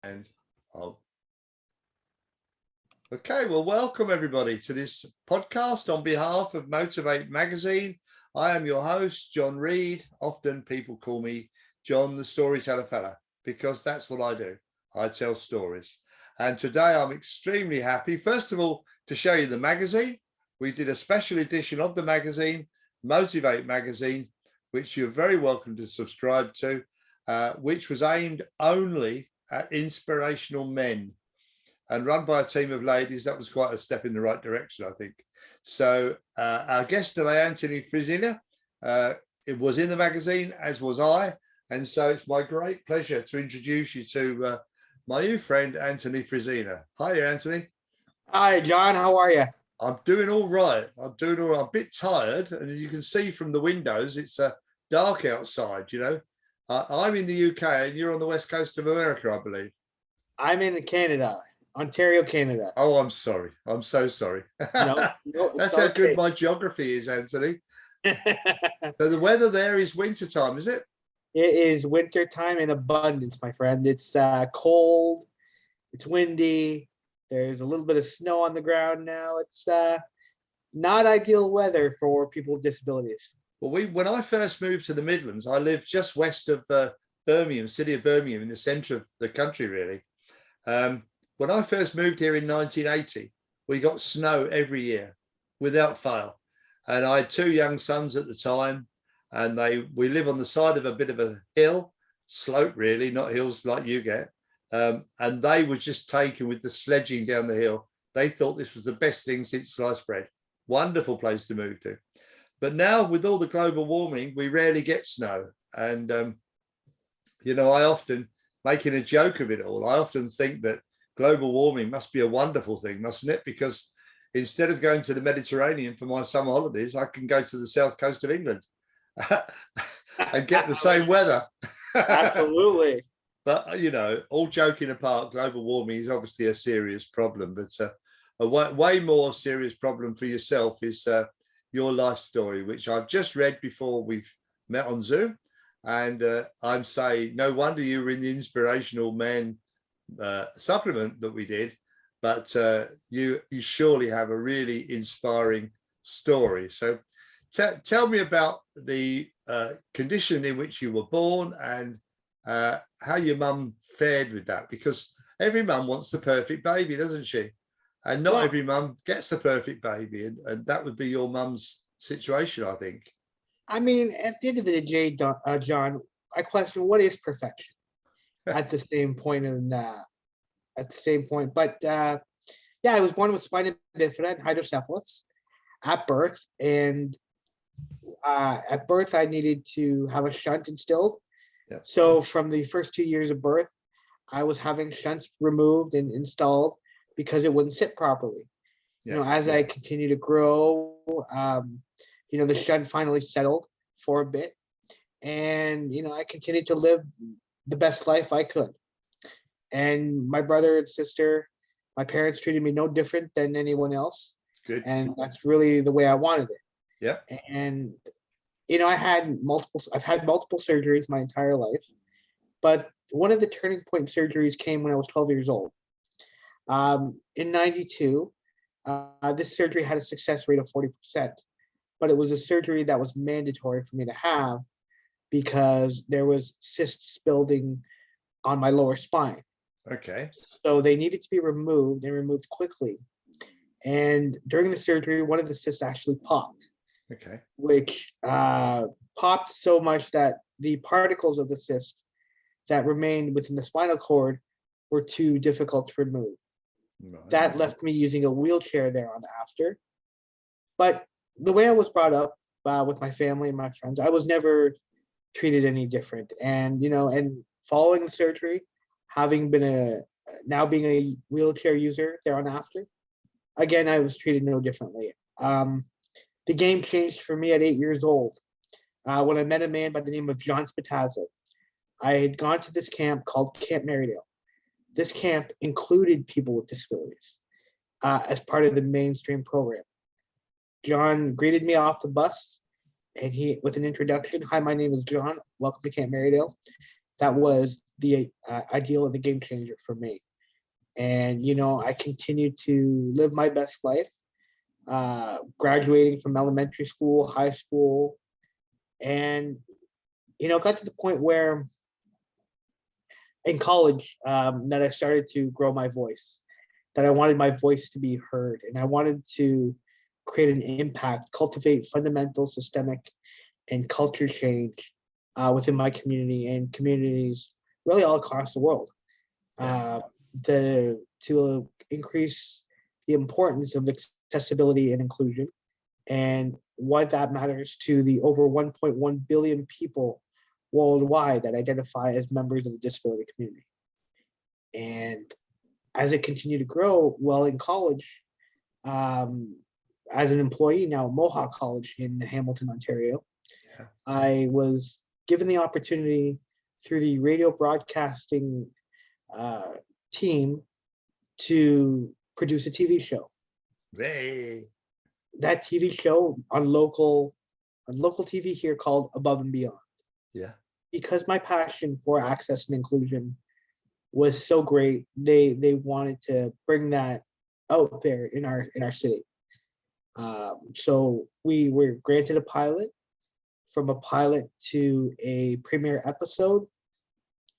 And okay, well, welcome everybody to this podcast on behalf of Motivate Magazine. I am your host, John Reed. Often people call me John the Storyteller Fella because that's what I do. I tell stories. And today I'm extremely happy, first of all, to show you the magazine. We did a special edition of the magazine, Motivate Magazine, which you're very welcome to subscribe to, which was aimed only at inspirational men and run by a team of ladies. That was quite a step in the right direction, I think. So our guest today, Anthony Frisina, it was in the magazine, as was I. And so it's my great pleasure to introduce you to my new friend, Anthony Frisina. Hi, Anthony. Hi, John. How are you? I'm doing all right. I'm a bit tired. And you can see from the windows, it's dark outside, you know. I'm in the UK and you're on the west coast of America, I believe. I'm in Canada, Ontario, Canada. Oh, I'm sorry. I'm so sorry. No, That's how good my geography is, Anthony. So the weather there is wintertime, is it? It is winter time in abundance, my friend. It's cold. It's windy. There's a little bit of snow on the ground now. It's not ideal weather for people with disabilities. Well, when I first moved to the Midlands, I lived just west of Birmingham, city of Birmingham, in the centre of the country, really. When I first moved here in 1980, we got snow every year without fail. And I had two young sons at the time, and we live on the side of a bit of a hill, slope really, not hills like you get. And they were just taken with the sledging down the hill. They thought this was the best thing since sliced bread. Wonderful place to move to. But now with all the global warming, we rarely get snow. And, you know, I often, making a joke of it all, I often think that global warming must be a wonderful thing, mustn't it? Because instead of going to the Mediterranean for my summer holidays, I can go to the south coast of England and get the same weather. Absolutely. But, you know, all joking apart, global warming is obviously a serious problem, but a way more serious problem for yourself is your life story, which I've just read before we've met on Zoom. And I'm saying, no wonder you were in the Inspirational Men supplement that we did, but you surely have a really inspiring story. So tell me about the condition in which you were born and how your mum fared with that, because every mum wants the perfect baby, doesn't she? And not every mum gets the perfect baby, and that would be your mum's situation, I think. I mean, at the end of the day, John, I question what is perfection at the same point. But yeah, I was born with spina bifida and hydrocephalus at birth, and at birth I needed to have a shunt instilled. Yeah. So from the first 2 years of birth, I was having shunts removed and installed because it wouldn't sit properly. Yeah. You know, as I continue to grow, you know, the shunt finally settled for a bit, and you know, I continued to live the best life I could. And my brother and sister, my parents treated me no different than anyone else. Good. And that's really the way I wanted it. Yeah. And you know, I've had multiple surgeries my entire life, but one of the turning point surgeries came when I was 12 years old. In 92, this surgery had a success rate of 40%, but it was a surgery that was mandatory for me to have because there was cysts building on my lower spine. Okay. So they needed to be removed and removed quickly. And during the surgery, one of the cysts actually popped. Okay. Which popped so much that the particles of the cyst that remained within the spinal cord were too difficult to remove. Right. That left me using a wheelchair thereafter. But the way I was brought up with my family and my friends, I was never treated any different. And, you know, and following the surgery, having been being a wheelchair user thereafter, again, I was treated no differently. The game changed for me at 8 years old when I met a man by the name of John Spatazzo. I had gone to this camp called Camp Marydale. This camp included people with disabilities as part of the mainstream program. John greeted me off the bus, and he, with an introduction, "Hi, my name is John. Welcome to Camp Marydale." That was the ideal and the game changer for me. And I continue to live my best life, graduating from elementary school, high school, and got to the point where in college, that I started to grow my voice, that I wanted my voice to be heard, and I wanted to create an impact, cultivate fundamental, systemic, and culture change within my community and communities really all across the world. To increase the importance of accessibility and inclusion, and why that matters to the over 1.1 billion people worldwide that identify as members of the disability community. And as it continued to grow, well, in college, as an employee now at Mohawk College in Hamilton, Ontario, I was given the opportunity through the radio broadcasting team to produce a TV show. Hey. That TV show on local TV here called Above and Beyond. Yeah. Because my passion for access and inclusion was so great, they wanted to bring that out there in our city. So we were granted a pilot, from a pilot to a premiere episode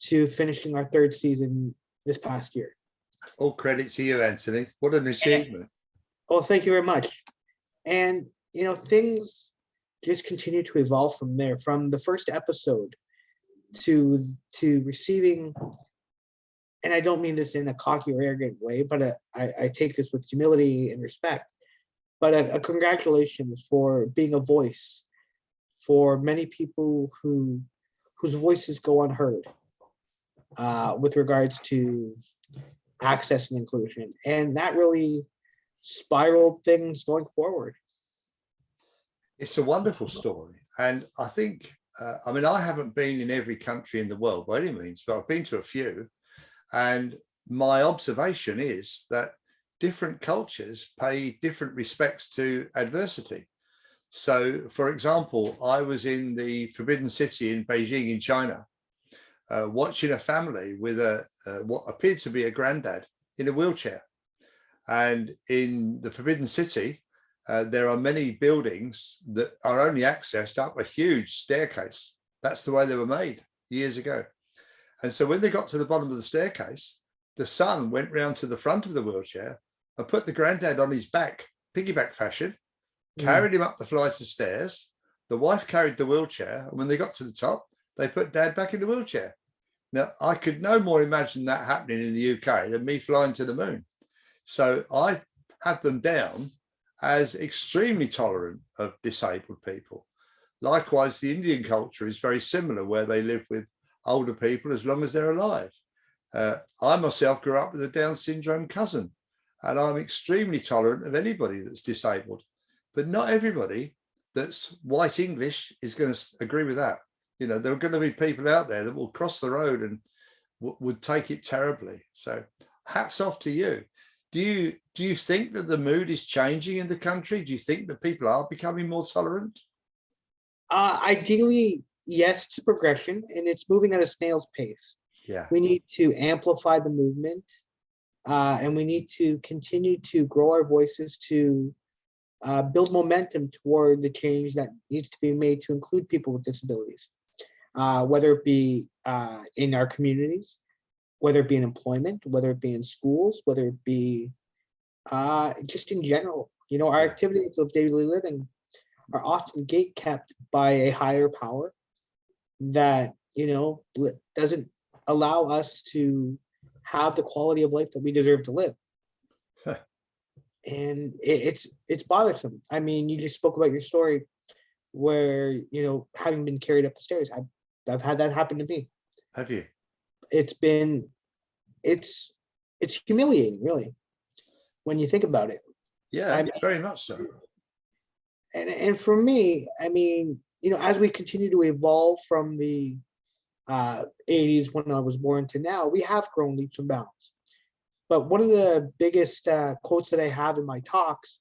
to finishing our third season this past year. All credit to you, Anthony. What an achievement. Oh, thank you very much. And, things just continue to evolve from there, from the first episode to receiving, and I don't mean this in a cocky or arrogant way, but I take this with humility and respect, but a congratulations for being a voice for many people whose voices go unheard with regards to access and inclusion. And that really spiraled things going forward. It's a wonderful story. And I think, I haven't been in every country in the world by any means, but I've been to a few. And my observation is that different cultures pay different respects to adversity. So, for example, I was in the Forbidden City in Beijing in China, watching a family with what appeared to be a granddad in a wheelchair. And in the Forbidden City, there are many buildings that are only accessed up a huge staircase. That's the way they were made years ago. And so when they got to the bottom of the staircase, the son went round to the front of the wheelchair and put the granddad on his back, piggyback fashion, carried him up the flight of stairs. The wife carried the wheelchair. And when they got to the top, they put dad back in the wheelchair. Now, I could no more imagine that happening in the UK than me flying to the moon. So I have them down as extremely tolerant of disabled people. Likewise, the Indian culture is very similar, where they live with older people as long as they're alive. I myself grew up with a Down syndrome cousin, and I'm extremely tolerant of anybody that's disabled. But not everybody that's white English is going to agree with that. There are going to be people out there that will cross the road and would take it terribly. So hats off to you. Do you think that the mood is changing in the country? Do you think that people are becoming more tolerant? Ideally, yes, it's a progression, and it's moving at a snail's pace. Yeah. We need to amplify the movement, and we need to continue to grow our voices to build momentum toward the change that needs to be made to include people with disabilities, whether it be in our communities, whether it be in employment, whether it be in schools, whether it be just in general. Our activities of daily living are often gate kept by a higher power that, doesn't allow us to have the quality of life that we deserve to live. And it's bothersome. I mean, you just spoke about your story where, having been carried up the stairs. I've had that happen to me. Have you? It's humiliating, really, when you think about it. Yeah, very much so. And for me, I mean, as we continue to evolve from the 80s when I was born to now, we have grown leaps and bounds. But one of the biggest quotes that I have in my talks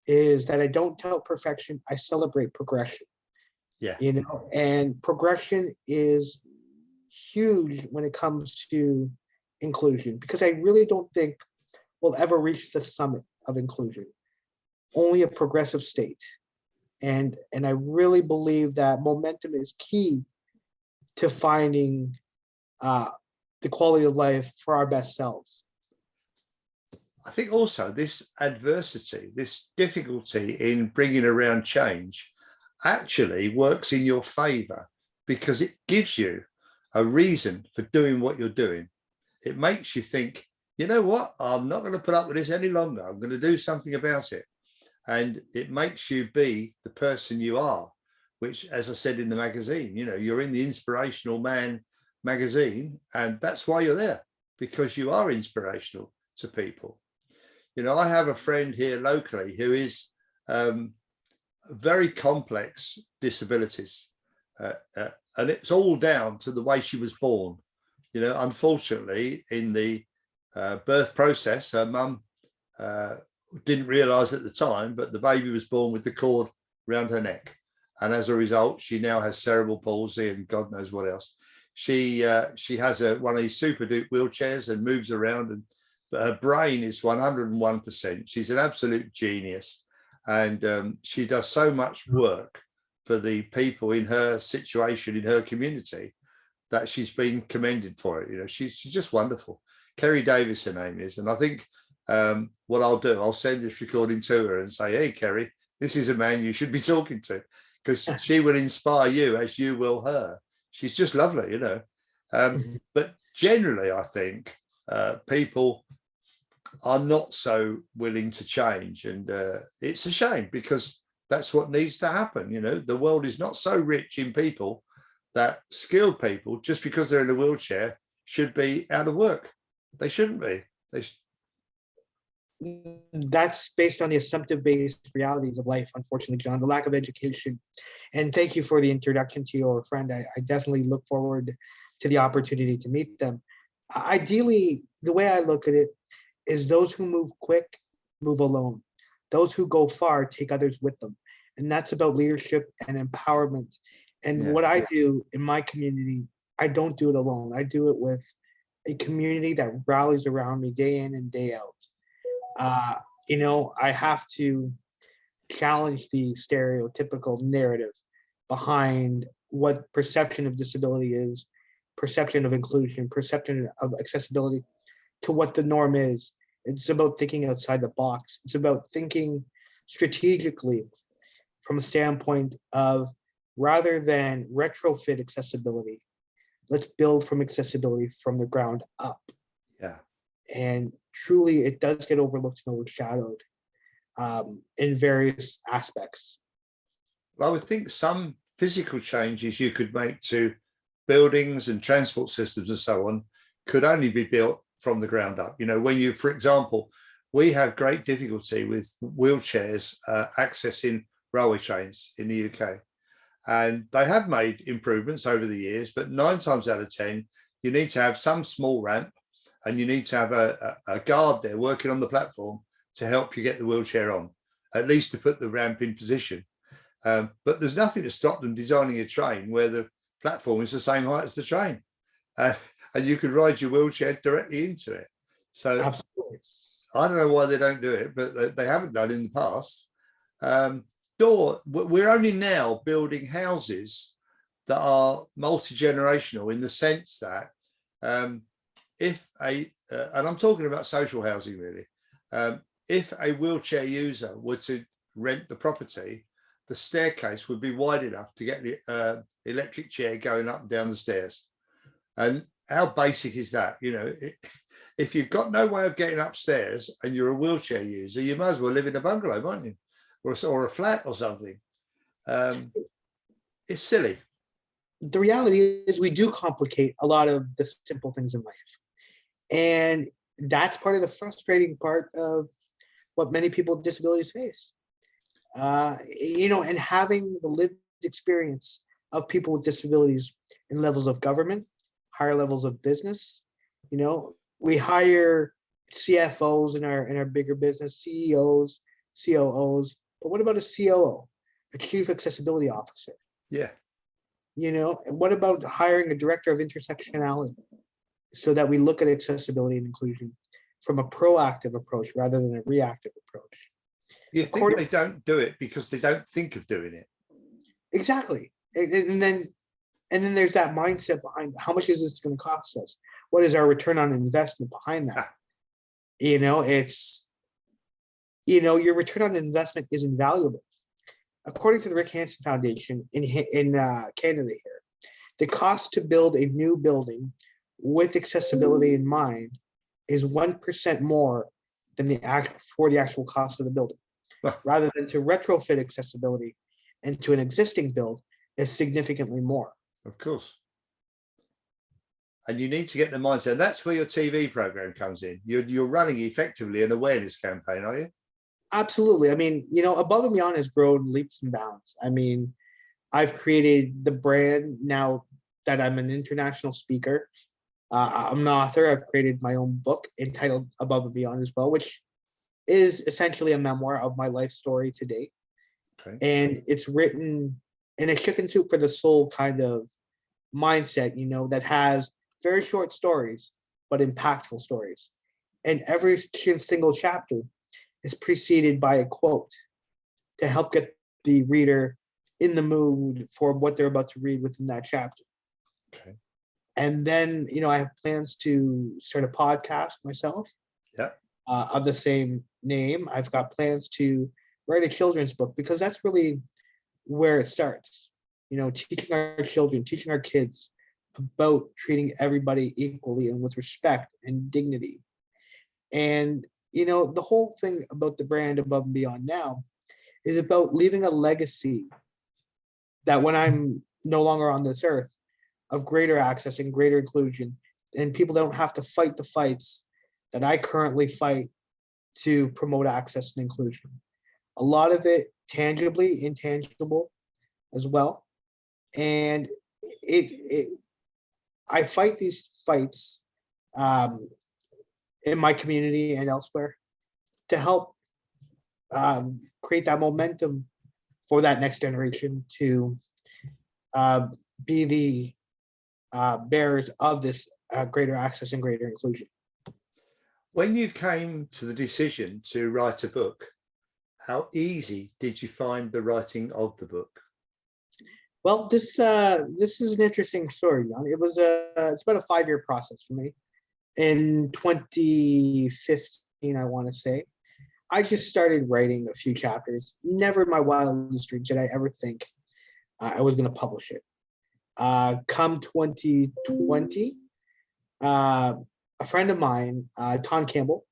is that I don't tout perfection, I celebrate progression. Yeah. And progression is huge when it comes to inclusion, because I really don't think we'll ever reach the summit of inclusion, only a progressive state. And I really believe that momentum is key to finding the quality of life for our best selves. I think also this adversity, this difficulty in bringing around change actually works in your favor, because it gives you a reason for doing what you're doing. It makes you think, you know what, I'm not going to put up with this any longer. I'm going to do something about it. And it makes you be the person you are, which, as I said in the magazine, you know, you're in the Inspirational Man magazine, and that's why you're there, because you are inspirational to people. You know, I have a friend here locally who is very complex disabilities, and it's all down to the way she was born. You know, unfortunately, in the birth process, her mum didn't realize at the time, but the baby was born with the cord around her neck, and as a result, she now has cerebral palsy and God knows what else. She has one of these super dupe wheelchairs and moves around, and but her brain is 101%. She's an absolute genius, and she does so much work for the people in her situation, in her community, that she's been commended for it. You know, she's just wonderful. Kerry Davis, her name is, and I think what I'll do, I'll send this recording to her and say, hey, Kerry, this is a man you should be talking to, because she will inspire you as you will her. She's just lovely, you know. But generally, I think people are not so willing to change, and it's a shame, because that's what needs to happen. You know, the world is not so rich in people that skilled people, just because they're in a wheelchair, should be out of work. They shouldn't be. That's based on the assumptive-based realities of life, unfortunately, John, the lack of education. And thank you for the introduction to your friend. I definitely look forward to the opportunity to meet them. Ideally, the way I look at it is those who move quick, move alone. Those who go far, take others with them. And that's about leadership and empowerment. And what I do in my community, I don't do it alone. I do it with a community that rallies around me day in and day out. You know, I have to challenge the stereotypical narrative behind what perception of disability is, perception of inclusion, perception of accessibility, to what the norm is. It's about thinking outside the box. It's about thinking strategically from a standpoint of, rather than retrofit accessibility, let's build from accessibility from the ground up. Yeah. And truly, it does get overlooked and overshadowed in various aspects. Well, I would think some physical changes you could make to buildings and transport systems and so on could only be built from the ground up. You know, when you, for example, we have great difficulty with wheelchairs accessing railway trains in the UK. And they have made improvements over the years, but 9 times out of 10, you need to have some small ramp, and you need to have a guard there working on the platform to help you get the wheelchair on, at least to put the ramp in position. But there's nothing to stop them designing a train where the platform is the same height as the train. And you could ride your wheelchair directly into it. So absolutely. I don't know why they don't do it, but they haven't done in the past. We're only now building houses that are multi-generational, in the sense that if and I'm talking about social housing really, if a wheelchair user were to rent the property, the staircase would be wide enough to get the electric chair going up and down the stairs. And how basic is that? You know, if you've got no way of getting upstairs and you're a wheelchair user, you might as well live in a bungalow, mightn't you? Or a flat or something. It's silly. The reality is we do complicate a lot of the simple things in life. And that's part of the frustrating part of what many people with disabilities face. You know, and having the lived experience of people with disabilities in levels of government, higher levels of business. You know, we hire CFOs in our bigger business, CEOs, COOs, but what about a COO, a Chief Accessibility Officer? Yeah. What about hiring a director of intersectionality so that we look at accessibility and inclusion from a proactive approach rather than a reactive approach? You think they don't do it because they don't think of doing it. Exactly. And then there's that mindset behind how much is this going to cost us? What is our return on investment behind that? It's, your return on investment is invaluable. According to the Rick Hansen Foundation in Canada here, the cost to build a new building with accessibility in mind is 1% more than the actual cost of the building, rather than to retrofit accessibility into an existing build is significantly more. Of course. And you need to get the mindset. That's where your TV program comes in. You're running effectively an awareness campaign, are you? Absolutely. I mean, Above and Beyond has grown leaps and bounds. I mean, I've created the brand now that I'm an international speaker. I'm an author. I've created my own book entitled Above and Beyond as well, which is essentially a memoir of my life story to date. Okay. And it's written in a chicken soup for the soul kind of mindset, that has very short stories, but impactful stories. And every single chapter is preceded by a quote to help get the reader in the mood for what they're about to read within that chapter. Okay. And then, I have plans to start a podcast myself. Yeah. Of the same name. I've got plans to write a children's book because that's really where it starts. Teaching our children, teaching our kids about treating everybody equally and with respect and dignity. And, the whole thing about the brand Above and Beyond now is about leaving a legacy that when I'm no longer on this earth, of greater access and greater inclusion, and people don't have to fight the fights that I currently fight to promote access and inclusion. A lot of it tangibly, intangible as well. And I fight these fights in my community and elsewhere to help create that momentum for that next generation to be the bearers of this greater access and greater inclusion. When you came to the decision to write a book, how easy did you find the writing of the book? Well, this is an interesting story, John. It's about a 5-year process for me. In 2015, I want to say, I just started writing a few chapters. Never in my wildest dreams did I ever think I was going to publish it. Come 2020, a friend of mine, Tom Campbell,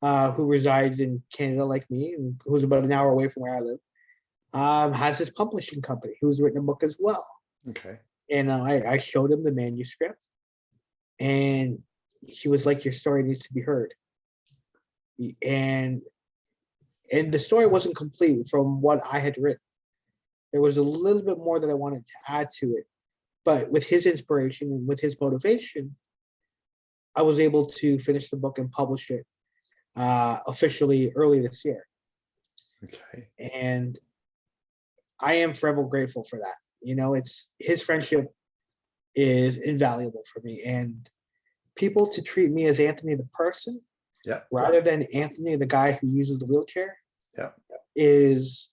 who resides in Canada like me, and who's about an hour away from where I live, has his publishing company, who's written a book as well. Okay. And I showed him the manuscript, and he was like, "Your story needs to be heard." And the story wasn't complete from what I had written. There was a little bit more that I wanted to add to it. But with his inspiration and with his motivation, I was able to finish the book and publish it officially early this year. Okay. And I am forever grateful for that. It's his friendship is invaluable for me. And people to treat me as Anthony the person, yeah, rather than Anthony the guy who uses the wheelchair, yeah, is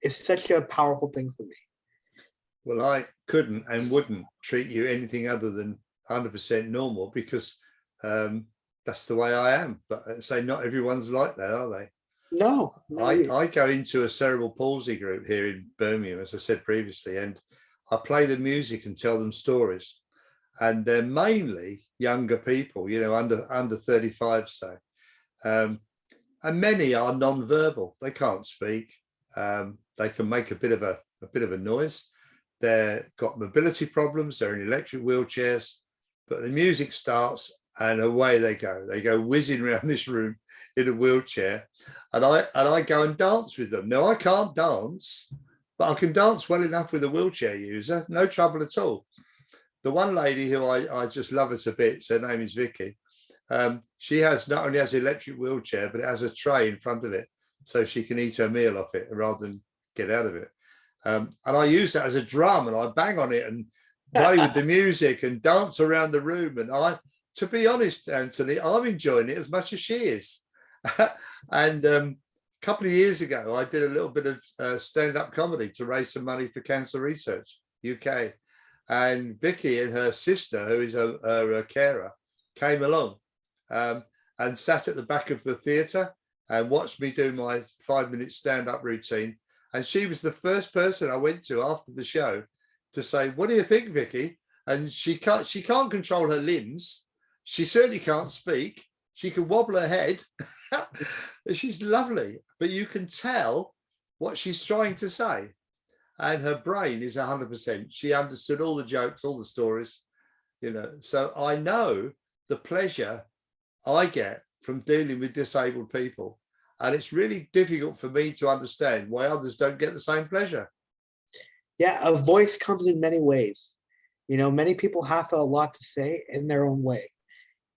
such a powerful thing for me. Well, I couldn't and wouldn't treat you anything other than 100% normal because that's the way I am. But I say not everyone's like that, are they? No. I go into a cerebral palsy group here in Birmingham, as I said previously, and I play the music and tell them stories. And they're mainly younger people, under 35, say. And many are non-verbal. They can't speak. They can make a bit of a noise. They've got mobility problems. They're in electric wheelchairs, but the music starts and away they go. They go whizzing around this room in a wheelchair, and I go and dance with them. Now I can't dance, but I can dance well enough with a wheelchair user. No trouble at all. The one lady who I just love it a bit, her name is Vicky. She not only has an electric wheelchair, but it has a tray in front of it, so she can eat her meal off it rather than get out of it. And I use that as a drum, and I bang on it and play with the music and dance around the room. And to be honest, Anthony, I'm enjoying it as much as she is. And a couple of years ago, I did a little bit of stand-up comedy to raise some money for Cancer Research UK. And Vicky and her sister, who is a carer, came along and sat at the back of the theatre and watched me do my 5-minute stand-up routine. And she was the first person I went to after the show to say, "What do you think, Vicky?" And she can't control her limbs. She certainly can't speak. She can wobble her head. She's lovely, but you can tell what she's trying to say. And her brain is 100%. She understood all the jokes, all the stories, you know. So I know the pleasure I get from dealing with disabled people. And it's really difficult for me to understand why others don't get the same pleasure. Yeah, a voice comes in many ways. You know, many people have a lot to say in their own way.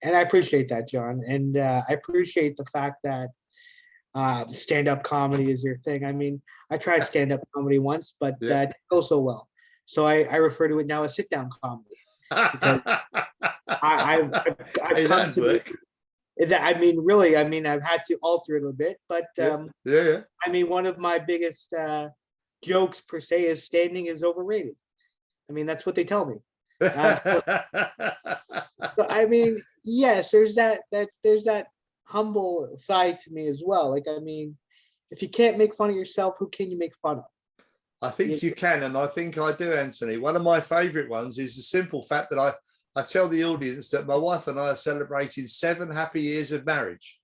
And I appreciate that, John. And I appreciate the fact that stand-up comedy is your thing. I mean, I tried stand-up comedy once, but it didn't go so well. So I refer to it now as sit-down comedy. Because I've come to that. I mean, really, I mean, I've had to alter it a bit, but I mean, one of my biggest jokes per se is standing is overrated. I mean, that's what they tell me. So, I mean, yes, there's that humble side to me as well. Like, I mean, if you can't make fun of yourself, who can you make fun of? I think you can, and I think I do, Anthony. One of my favorite ones is the simple fact that I tell the audience that my wife and I are celebrating 7 happy years of marriage.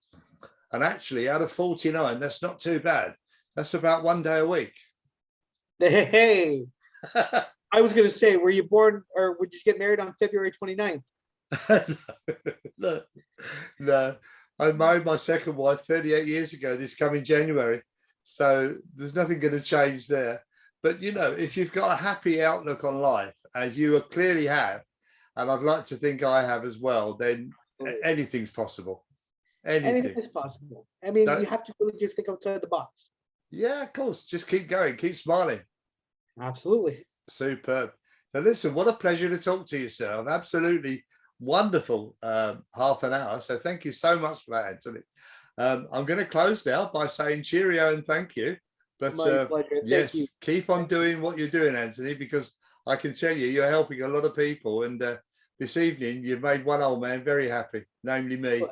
And actually, out of 49, that's not too bad. That's about 1 day a week. Hey, I was going to say, were you born or would you get married on February 29th? No. I married my second wife 38 years ago, this coming January. So there's nothing going to change there. But, you know, if you've got a happy outlook on life, as you clearly have, and I'd like to think I have as well, then anything's possible. Anything is possible. I mean, you have to really just think outside the box. Yeah, of course. Just keep going. Keep smiling. Absolutely. Superb. So listen, what a pleasure to talk to you, sir. Absolutely wonderful half an hour. So thank you so much for that, Anthony. I'm going to close now by saying cheerio and thank you. But yes, keep on doing what you're doing, Anthony, because I can tell you, you're helping a lot of people. And this evening, you've made one old man very happy, namely me.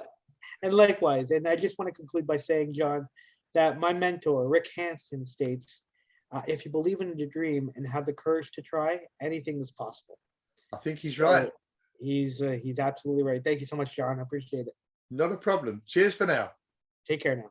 And likewise. And I just want to conclude by saying, John, that my mentor, Rick Hansen, states, if you believe in your dream and have the courage to try, anything is possible. I think he's right. He's absolutely right. Thank you so much, John. I appreciate it. Not a problem. Cheers for now. Take care now.